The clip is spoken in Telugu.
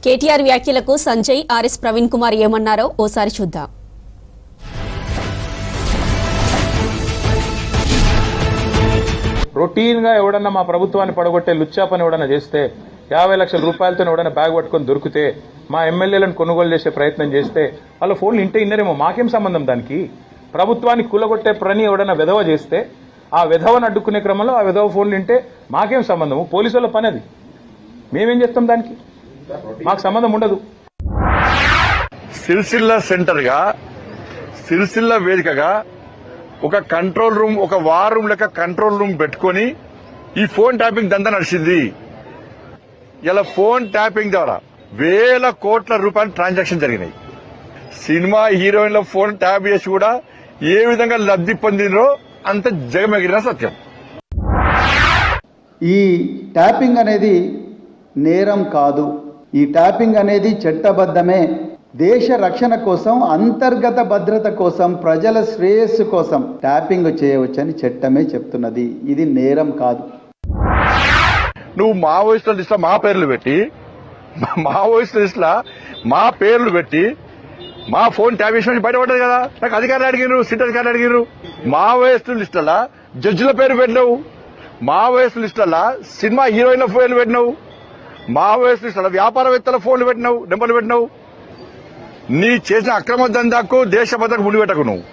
కేటీఆర్ వ్యాఖ్యలకు సంజయ్ ఆర్ఎస్ ప్రవీణ్ కుమార్ ఏమన్నారో ఓసారి చూద్దాం. రొటీన్ గా ఎవడన్నా మా ప్రభుత్వాన్ని పడగొట్టే లుచ్చా పని ఎవడన్నా చేస్తే 50 లక్షల రూపాయలతో ఎవడన్నా బ్యాగ్ పట్టుకొని దొరికితే మా ఎమ్మెల్యేలను కొనుగోలు చేసే ప్రయత్నం చేస్తే వాళ్ళ ఫోన్లు ఇంటే ఇన్నరేమో మాకేం సంబంధం దానికి. ప్రభుత్వాన్ని కూలగొట్టే పని ఎవడన్నా విధవ చేస్తే ఆ విధవను అడ్డుకునే క్రమంలో ఆ విధవ ఫోన్లు ఇంటే మాకేం సంబంధము? పోలీసుల పని అది. మేమేం చేస్తాం దానికి? మాకు సంబంధం ఉండదు. సిరిసిల్ల సెంటర్ గా సిరిసిల్ల వేదికగా ఒక కంట్రోల్ రూమ్, ఒక వార్ రూమ్ లెక్క కంట్రోల్ రూమ్ పెట్టుకుని ఈ ఫోన్ ట్యాపింగ్ దందా నడిచింది. ఇలా ఫోన్ ట్యాపింగ్ ద్వారా వేల కోట్ల రూపాయల ట్రాన్సాక్షన్ జరిగినాయి. సినిమా హీరోయిన్ల ఫోన్ ట్యాప్ చేసి కూడా ఏ విధంగా లబ్ధి పొందినరో అంత జగమెగిరిన సత్యం. ఈ ట్యాపింగ్ అనేది నేరం కాదు. ఈ ట్యాపింగ్ అనేది చట్టబద్ధమే. దేశ రక్షణ కోసం, అంతర్గత భద్రత కోసం, ప్రజల శ్రేయస్సు కోసం ట్యాపింగ్ చేయవచ్చని చట్టమే చెప్తున్నది. ఇది నేరం కాదు. నువ్వు మావోయిస్టుల లిస్ట్ మా పేర్లు పెట్టి, మావోయిస్టుల లిస్ట్ మా పేర్లు పెట్టి మా ఫోన్ ట్యాప్ చేసి బయటపడ్డది కదా. నాకు అధికారులు అడిగినారు, సిట్ అధికారులు అడిగినారు. మావోయిస్టుల లిస్టుల జడ్జిల పేరు పెట్టినావు, మావోయిస్టు లిస్టుల సినిమా హీరోయిన్ల పేర్లు పెట్టినావు, మావోయిస్టు లిస్టుల వ్యాపారవేత్తల ఫోన్లు పెట్టినావు, నెంబర్లు పెట్టినావు. నీ చేసిన అక్రమ దందాకు దేశ భద్రతకు ముడిపెట్టకు నువ్వు.